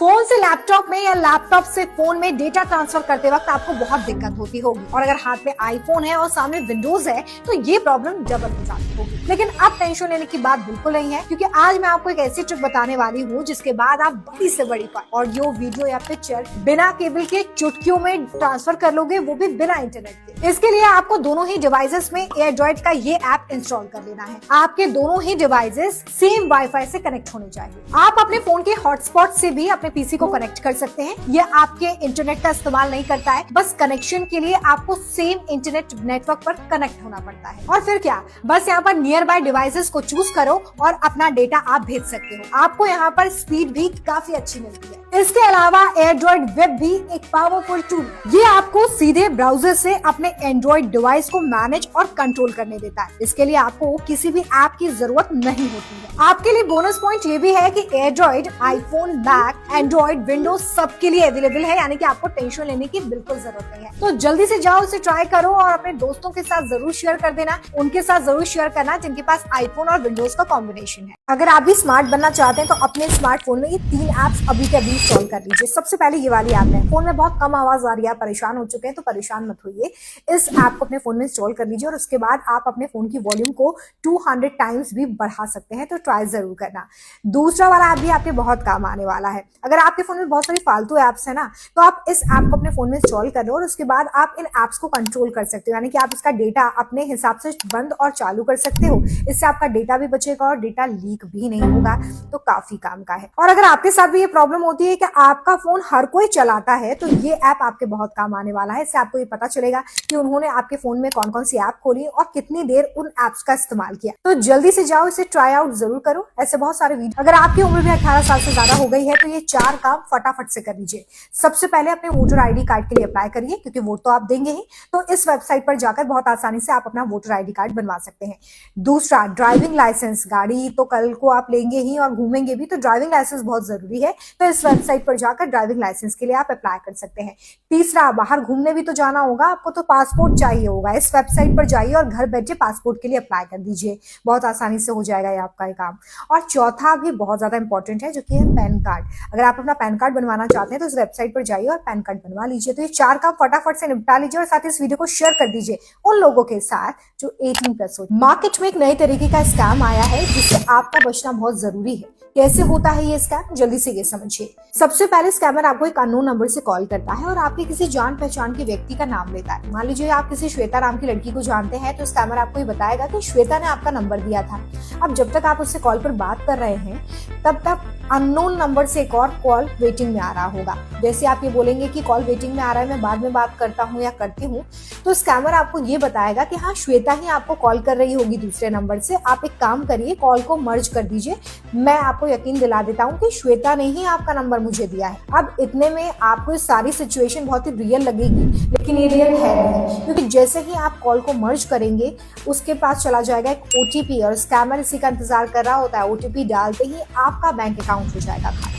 Phone से laptop में या लैपटॉप से फोन में डेटा ट्रांसफर करते वक्त आपको बहुत दिक्कत होती होगी, और अगर हाथ में आईफोन है और सामने विंडोज है तो ये प्रॉब्लम डबल हो जाती होगी। लेकिन अब टेंशन लेने की बात बिल्कुल नहीं है, क्योंकि आज मैं आपको एक ऐसी ट्रिक बताने वाली हूँ जिसके बाद आप बड़ी से बड़ी ऑडियो, वीडियो या पिक्चर बिना केबल के चुटकियों में ट्रांसफर कर लोगे, वो भी बिना इंटरनेट के। इसके लिए आपको दोनों ही डिवाइसेस में एयरड्रॉइड का ये ऐप इंस्टॉल कर लेना है। आपके दोनों ही डिवाइसेस सेम वाईफाई से कनेक्ट होने चाहिए। आप अपने फोन के हॉटस्पॉट से भी अपने पीसी को कनेक्ट कर सकते हैं। ये आपके इंटरनेट का इस्तेमाल नहीं करता है, बस कनेक्शन के लिए आपको सेम इंटरनेट नेटवर्क पर कनेक्ट होना पड़ता है। और फिर क्या, बस यहाँ पर नियर बाय डिवाइसेस को चूज करो और अपना डेटा आप भेज सकते हो। आपको यहाँ पर स्पीड भी काफी अच्छी मिलती है। इसके अलावा एंड्रॉइड वेब भी एक पावरफुल टूल, ये आपको सीधे ब्राउजर से अपने एंड्रॉइड डिवाइस को मैनेज और कंट्रोल करने देता है। इसके लिए आपको किसी भी ऐप की जरूरत नहीं होती है। आपके लिए बोनस पॉइंट ये भी है कि Android, iPhone, Mac, Android, Windows सबके लिए अवेलेबल है, यानी कि आपको टेंशन लेने की बिल्कुल जरूरत नहीं है। तो जल्दी से जाओ, इसे ट्राई करो और अपने दोस्तों के साथ जरूर शेयर कर देना। उनके साथ जरूर शेयर करना जिनके पास आईफोन और विंडोज का कॉम्बिनेशन है। अगर आप भी स्मार्ट बनना चाहते हैं तो अपने स्मार्टफोन में ये 3 ऐप्स अभी के अभी इंस्टॉल कर लीजिए। सबसे पहले ये वाली ऐप है। फोन में बहुत कम आवाज आ रही है, परेशान हो चुके हैं तो परेशान मत होइए। इस ऐप को अपने फोन में इंस्टॉल कर लीजिए और उसके बाद आप अपने फोन की वॉल्यूम को 200 टाइम्स भी बढ़ा सकते हैं, तो ट्राई जरूर करना। दूसरा वाला ऐप भी आपके बहुत काम आने वाला है। अगर आपके फोन में बहुत सारी फालतू ऐप्स है ना, तो आप इस ऐप को अपने फोन में इंस्टॉल कर लो और उसके बाद आप इन ऐप्स को कंट्रोल कर सकते हो, यानी कि आप इसका डेटा अपने हिसाब से बंद और चालू कर सकते हो। इससे आपका डेटा भी बचेगा और डेटा लीक भी नहीं होगा, तो काफी काम का है। और अगर आपके साथ भी ये प्रॉब्लम होती है कि आपका फोन हर कोई चलाता है, तो ये ऐप आपके बहुत काम आने वाला है। इससे आपको ये पता चलेगा कि उन्होंने आपके फोन में कौन कौन सी ऐप खोली और कितनी देर उन ऐप्स का इस्तेमाल किया। तो जल्दी से जाओ, इसे ट्राई आउट जरूर करो। ऐसे बहुत सारे वीडियो, अगर आपकी उम्र भी 18 साल से ज्यादा हो गई है तो ये 4 काम फटाफट से कर लीजिए। सबसे पहले अपने वोटर आईडी कार्ड के लिए अप्लाई करिए, क्योंकि वोट तो आप देंगे ही। तो इस वेबसाइट पर जाकर बहुत आसानी से आप अपना वोटर आईडी कार्ड बनवा सकते हैं। दूसरा, ड्राइविंग लाइसेंस। गाड़ी तो कल को आप लेंगे ही और घूमेंगे भी, तो ड्राइविंग लाइसेंस बहुत जरूरी है। तो इस वेबसाइट पर जाकर ड्राइविंग लाइसेंस के लिए आप अप्लाई कर सकते हैं। तीसरा, बाहर घूमने भी तो जाना होगा आपको, तो पासपोर्ट चाहिए होगा। इस वेबसाइट पर जाइए और घर बैठे पासपोर्ट के लिए अप्लाई कर दीजिए। बहुत आसानी से हो जाएगा ये आपका काम। और चौथा भी बहुत ज्यादा इंपॉर्टेंट है, जो कि है पैन कार्ड। अगर आप अपना पैन कार्ड बनवाना चाहते हैं तो इस वेबसाइट पर जाइए और पैन कार्ड बनवा लीजिए। तो ये 4 काम फटाफट से निपटा लीजिए और साथ ही इस वीडियो को शेयर कर दीजिए उन लोगों के साथ जो 18+ हो। मार्केट में एक नए तरीके का स्कैम आया है जिससे आपका बचना बहुत जरूरी है। कैसे होता है ये स्कैम, जल्दी से ये समझिए। सबसे पहले स्कैमर आपको एक अननोन नंबर से कॉल करता है और आपके किसी जान पहचान के व्यक्ति का नाम लेता है। मान लीजिए आप किसी श्वेता नाम की लड़की को जानते हैं, तो स्कैमर आपको ये बताएगा कि श्वेता ने आपका नंबर दिया था। अब जब तक आप उससे कॉल पर बात कर रहे हैं, तब तक अननोन नंबर से एक और कॉल वेटिंग में आ रहा होगा। जैसे आप ये बोलेंगे कि कॉल वेटिंग में आ रहा है, मैं बाद में बात करता हूँ या करती हूँ, तो स्कैमर आपको ये बताएगा कि हाँ, श्वेता ही आपको कॉल कर रही होगी दूसरे नंबर से। आप एक काम करिए, कॉल को मर्ज कर दीजिए। मैं आपको यकीन दिला देता हूँ कि श्वेता ने ही आपका नंबर मुझे दिया है। अब इतने में आपको ये सारी सिचुएशन बहुत ही रियल लगेगी, लेकिन ये रियल है नहीं, क्योंकि जैसे ही आप कॉल को मर्ज करेंगे उसके पास चला जाएगा एक OTP और स्कैमर इसी का इंतजार कर रहा होता है। OTP डालते ही आपका बैंक अकाउंट हो जाएगा खाली।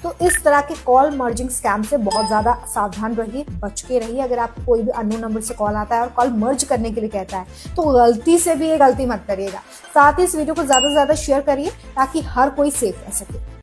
तो इस तरह के कॉल मर्जिंग स्कैम से बहुत ज्यादा सावधान रहिए, बच के रहिए। अगर आपको कोई भी अननोन नंबर से कॉल आता है और कॉल मर्ज करने के लिए कहता है, तो गलती से भी ये गलती मत करिएगा। साथ ही इस वीडियो को ज्यादा से ज्यादा शेयर करिए ताकि हर कोई सेफ रह सके।